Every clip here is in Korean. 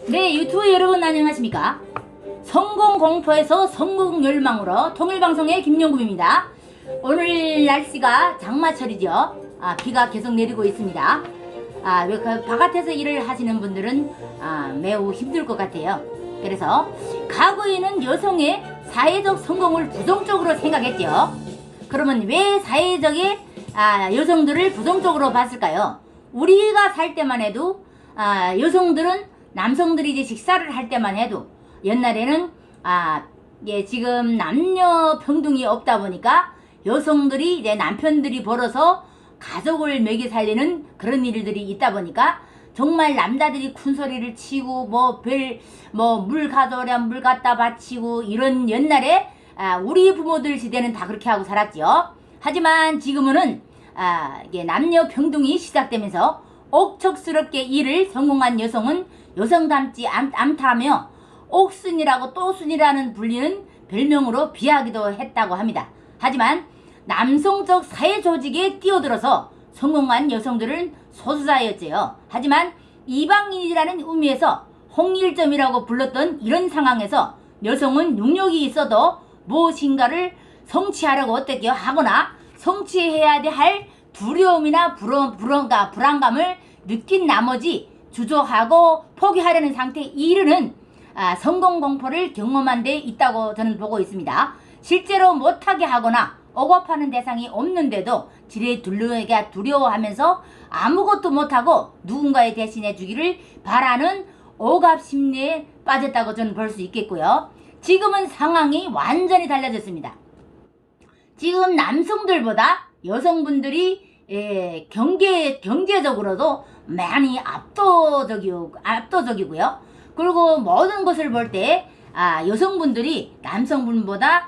네, 유튜브 여러분 안녕하십니까? 성공 공포에서 성공 열망으로 통일방송의 김용구입니다. 오늘 날씨가 장마철이죠. 비가 계속 내리고 있습니다. 바깥에서 일을 하시는 분들은 매우 힘들 것 같아요. 그래서 과거에는 여성의 사회적 성공을 부정적으로 생각했죠. 그러면 왜 사회적인 여성들을 부정적으로 봤을까요? 우리가 살 때만 해도 여성들은 남성들이 이제 식사를 할 때만 해도 옛날에는 지금 남녀 평등이 없다 보니까 여성들이 이제 남편들이 벌어서 가족을 먹여 살리는 그런 일들이 있다 보니까 정말 남자들이 큰 소리를 치고 물 가져오랴 물 갖다 바치고 이런 옛날에 우리 부모들 시대는 다 그렇게 하고 살았죠. 하지만 지금은 이게 남녀 평등이 시작되면서 억척스럽게 일을 성공한 여성은 여성답지 않다며 옥순이라고 또순이라는 불리는 별명으로 비하기도 했다고 합니다. 하지만 남성적 사회 조직에 뛰어들어서 성공한 여성들은 소수자였지요. 하지만 이방인이라는 의미에서 홍일점이라고 불렀던 이런 상황에서 여성은 능력이 있어도 무엇인가를 성취하려고 어떻게 하거나 성취해야 할 두려움이나 불안감을 느낀 나머지 주저하고 포기하려는 상태에 이르는 성공 공포를 경험한 데 있다고 저는 보고 있습니다. 실제로 못하게 하거나 억압하는 대상이 없는데도 지레 두려워하면서 아무것도 못하고 누군가에 대신해 주기를 바라는 억압 심리에 빠졌다고 저는 볼 수 있겠고요. 지금은 상황이 완전히 달라졌습니다. 지금 남성들보다 여성분들이 경제적으로도 많이 압도적이고요. 그리고 모든 것을 볼 때 여성분들이 남성분보다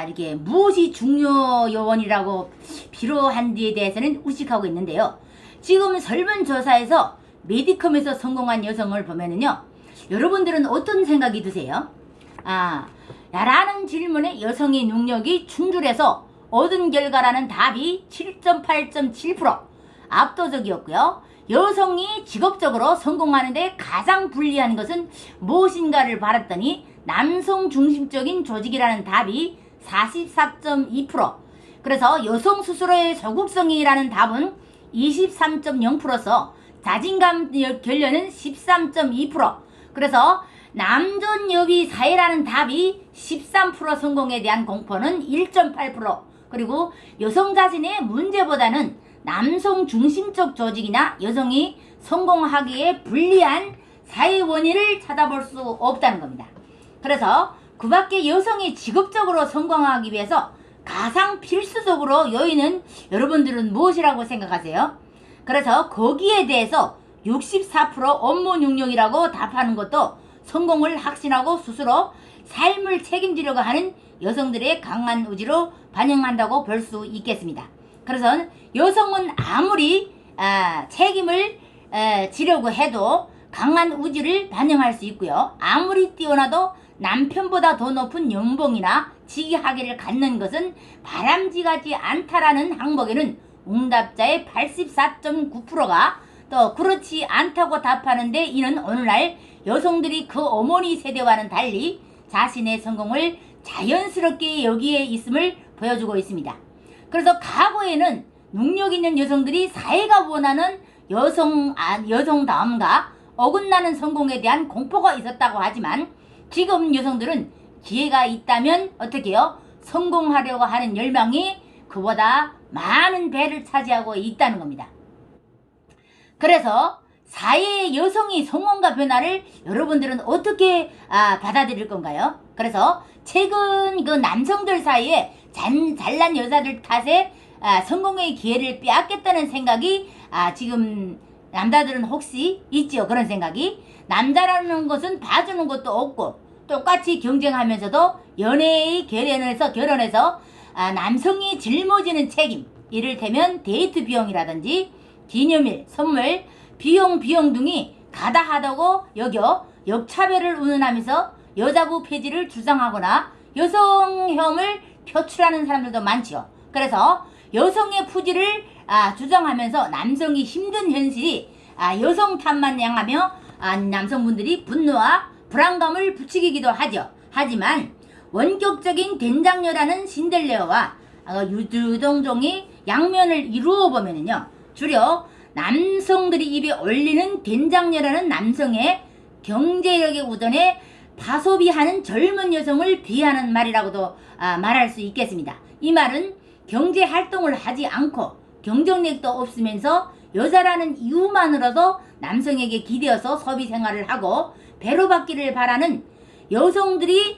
이렇게 무엇이 중요 요원이라고 필요한 데에 대해서는 의식하고 있는데요. 지금 설문조사에서 메디컴에서 성공한 여성을 보면은요, 여러분들은 어떤 생각이 드세요? 라는 질문에 여성의 능력이 충줄해서 얻은 결과라는 답이 7.8.7% 압도적이었고요. 여성이 직업적으로 성공하는데 가장 불리한 것은 무엇인가를 바랐더니 남성 중심적인 조직이라는 답이 44.2%, 그래서 여성 스스로의 소극성이라는 답은 23.0%서 자신감 결여는 13.2%, 그래서 남존여비 사회라는 답이 13% 성공에 대한 공포는 1.8%, 그리고 여성 자신의 문제보다는 남성 중심적 조직이나 여성이 성공하기에 불리한 사회 원인을 찾아볼 수 없다는 겁니다. 그래서 그 밖에 여성이 직업적으로 성공하기 위해서 가장 필수적으로 요인은 여러분들은 무엇이라고 생각하세요? 그래서 거기에 대해서 64% 업무 능력이라고 답하는 것도 성공을 확신하고 스스로 삶을 책임지려고 하는 여성들의 강한 의지로 반영한다고 볼 수 있겠습니다. 그래서 여성은 아무리 책임을 지려고 해도 강한 의지를 반영할 수 있고요. 아무리 뛰어나도 남편보다 더 높은 연봉이나 직위하기를 갖는 것은 바람직하지 않다라는 항목에는 응답자의 84.9%가 또 그렇지 않다고 답하는데, 이는 오늘날 여성들이 그 어머니 세대와는 달리 자신의 성공을 자연스럽게 여기에 있음을 보여주고 있습니다. 그래서 과거에는 능력 있는 여성들이 사회가 원하는 여성다움과 어긋나는 성공에 대한 공포가 있었다고 하지만 지금 여성들은 기회가 있다면 어떻게 해요? 성공하려고 하는 열망이 그보다 많은 배를 차지하고 있다는 겁니다. 그래서 사회의 여성이 성공과 변화를 여러분들은 어떻게 받아들일 건가요? 그래서 최근 그 남성들 사이에 잘난 여자들 탓에 성공의 기회를 빼앗겠다는 생각이 지금 남자들은 혹시 있죠. 그런 생각이. 남자라는 것은 봐주는 것도 없고 똑같이 경쟁하면서도 결혼해서 남성이 짊어지는 책임, 이를테면 데이트 비용이라든지 기념일, 선물, 비용 등이 가다하다고 여겨 역차별을 운운하면서 여자부 폐지를 주장하거나 여성혐을 표출하는 사람들도 많지요. 그래서 여성의 부지를 주장하면서 남성이 힘든 현실이 여성 탓만 향하며 남성분들이 분노와 불안감을 부추기기도 하죠. 하지만 원격적인 된장녀라는 신델레어와 유동종이 양면을 이루어 보면은요, 주로 남성들이 입에 올리는 된장녀라는 남성의 경제력의 우선에 파소비하는 젊은 여성을 비하는 말이라고도 말할 수 있겠습니다. 이 말은 경제 활동을 하지 않고 경쟁력도 없으면서 여자라는 이유만으로도 남성에게 기대어서 소비 생활을 하고 배로받기를 바라는 여성들이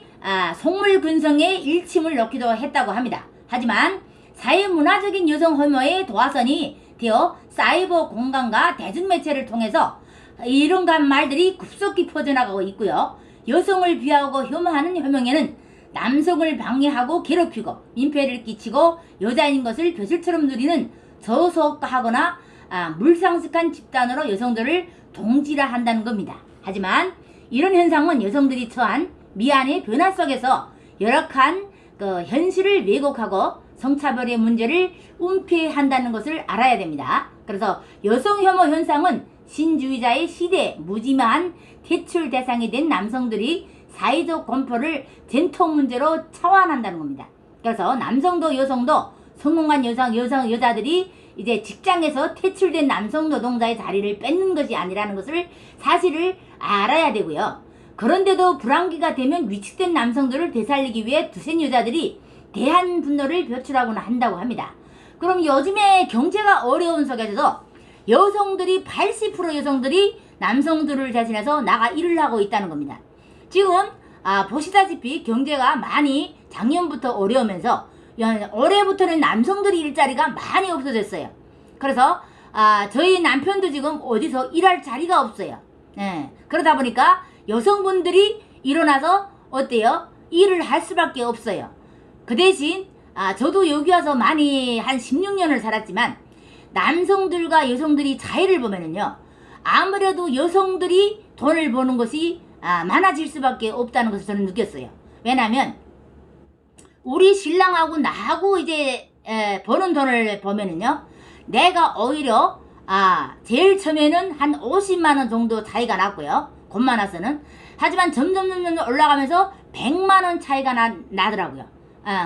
속물 근성에 일침을 놓기도 했다고 합니다. 하지만 사회문화적인 여성 혐오의 도화선이 되어 사이버 공간과 대중매체를 통해서 이런 말들이 급속히 퍼져나가고 있고요. 여성을 비하하고 혐오하는 혐오에는 남성을 방해하고 괴롭히고 민폐를 끼치고 여자인 것을 벼슬처럼 누리는 저소득하거나 물상식한 집단으로 여성들을 동질화한다는 겁니다. 하지만 이런 현상은 여성들이 처한 미안의 변화 속에서 열악한 현실을 왜곡하고 성차별의 문제를 은폐한다는 것을 알아야 됩니다. 그래서 여성 혐오 현상은 신주의자의 시대에 무지한 퇴출 대상이 된 남성들이 사회적 공포를 전통 문제로 차원한다는 겁니다. 그래서 남성도 여성도 성공한 여자들이 이제 직장에서 퇴출된 남성 노동자의 자리를 뺏는 것이 아니라는 것을 사실을 알아야 되고요. 그런데도 불황기가 되면 위축된 남성들을 되살리기 위해 두센 여자들이 대한 분노를 표출하곤 한다고 합니다. 그럼 요즘에 경제가 어려운 속에서도 여성들이 80% 여성들이 남성들을 대신해서 나가 일을 하고 있다는 겁니다. 지금 보시다시피 경제가 많이 작년부터 어려우면서 올해부터는 남성들이 일자리가 많이 없어졌어요. 그래서 저희 남편도 지금 어디서 일할 자리가 없어요. 그러다 보니까 여성분들이 일어나서 어때요? 일을 할 수밖에 없어요. 그 대신 저도 여기 와서 많이 한 16년을 살았지만 남성들과 여성들이 차이를 보면은요, 아무래도 여성들이 돈을 버는 것이 많아질 수밖에 없다는 것을 저는 느꼈어요. 왜냐하면 우리 신랑하고 나하고 이제 버는 돈을 보면은요, 내가 오히려 제일 처음에는 한 50만원 정도 차이가 났고요. 곧 많아서는. 하지만 점점 올라가면서 100만원 차이가 나더라고요.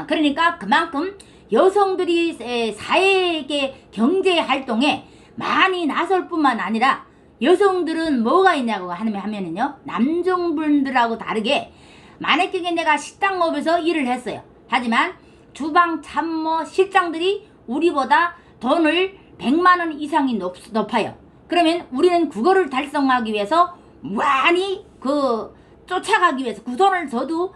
그러니까 그만큼 여성들이 사회계 경제 활동에 많이 나설 뿐만 아니라 여성들은 뭐가 있냐고 하면은요, 남성분들하고 다르게 만약에 내가 식당업에서 일을 했어요. 하지만 주방 참모 실장들이 우리보다 돈을 100만원 이상이 높아요. 그러면 우리는 그거를 달성하기 위해서 많이 쫓아가기 위해서 그 돈을 줘도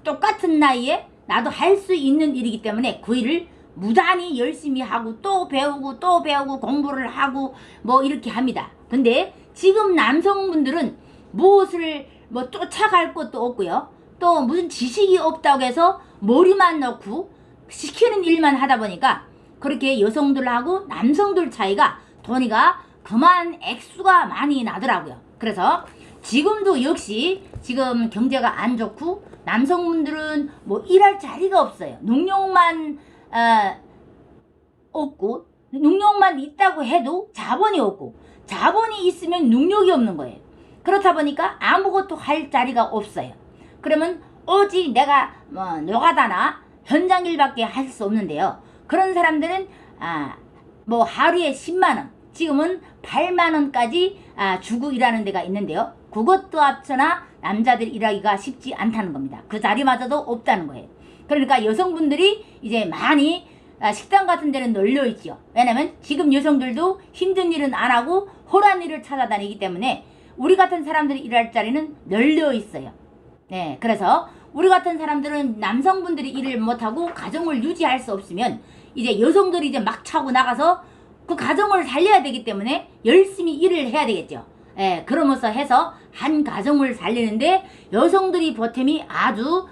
똑같은 나이에 나도 할 수 있는 일이기 때문에 그 일을 무단히 열심히 하고 또 배우고 공부를 하고 뭐 이렇게 합니다. 근데 지금 남성분들은 무엇을 쫓아갈 것도 없고요. 또 무슨 지식이 없다고 해서 머리만 넣고 시키는 일만 하다 보니까 그렇게 여성들하고 남성들 차이가 돈이가 그만 액수가 많이 나더라고요. 그래서 지금도 역시 지금 경제가 안 좋고 남성분들은 일할 자리가 없어요. 능력만 없고, 능력만 있다고 해도 자본이 없고, 자본이 있으면 능력이 없는 거예요. 그렇다 보니까 아무것도 할 자리가 없어요. 그러면 오직 내가 노가다나 현장 일밖에 할 수 없는데요. 그런 사람들은 하루에 10만원, 지금은 8만원까지 주고 일하는 데가 있는데요. 그것도 합쳐나 남자들 일하기가 쉽지 않다는 겁니다. 그 자리마저도 없다는 거예요. 그러니까 여성분들이 이제 많이 식당 같은 데는 널려있죠. 왜냐면 지금 여성들도 힘든 일은 안 하고 홀한 일을 찾아다니기 때문에 우리 같은 사람들이 일할 자리는 널려있어요. 네, 그래서 우리 같은 사람들은 남성분들이 일을 못하고 가정을 유지할 수 없으면 이제 여성들이 이제 막 차고 나가서 그 가정을 살려야 되기 때문에 열심히 일을 해야 되겠죠. 그러면서 해서 한 가정을 살리는데 여성들이 보탬이 아주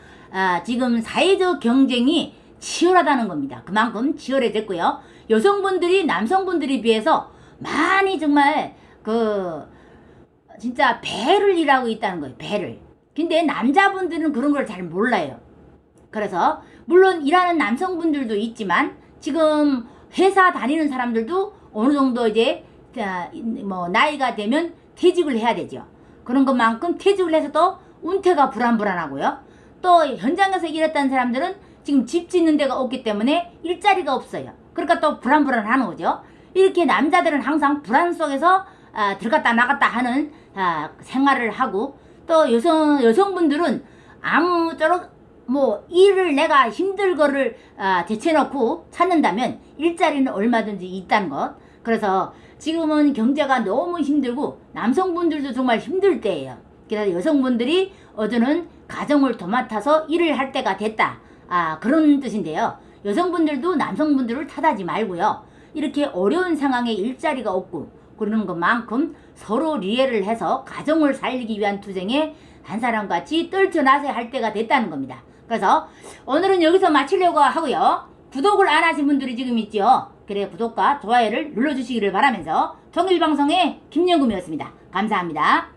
지금 사회적 경쟁이 치열하다는 겁니다. 그만큼 치열해졌고요. 여성분들이 남성분들에 비해서 많이 정말 진짜 배를 일하고 있다는 거예요. 배를. 근데 남자분들은 그런 걸 잘 몰라요. 그래서 물론 일하는 남성분들도 있지만 지금 회사 다니는 사람들도 어느 정도 이제 나이가 되면 퇴직을 해야 되죠. 그런 것만큼 퇴직을 해서도 운태가 불안불안하고요. 또 현장에서 일했던 사람들은 지금 집 짓는 데가 없기 때문에 일자리가 없어요. 그러니까 또 불안불안하는 거죠. 이렇게 남자들은 항상 불안 속에서 들어갔다 나갔다 하는 생활을 하고, 또 여성분들은 아무쪼록 뭐 일을 내가 힘들 거를 제쳐놓고 찾는다면 일자리는 얼마든지 있다는 것. 그래서 지금은 경제가 너무 힘들고 남성분들도 정말 힘들 때예요. 그래서 여성분들이 어제는 가정을 도맡아서 일을 할 때가 됐다, 그런 뜻인데요. 여성분들도 남성분들을 탓하지 말고요. 이렇게 어려운 상황에 일자리가 없고 그러는 것만큼 서로 리해를 해서 가정을 살리기 위한 투쟁에 한 사람같이 떨쳐나서야 할 때가 됐다는 겁니다. 그래서 오늘은 여기서 마치려고 하고요. 구독을 안 하신 분들이 지금 있죠. 그래, 구독과 좋아요를 눌러주시기를 바라면서 통일방송의 김영금이었습니다. 감사합니다.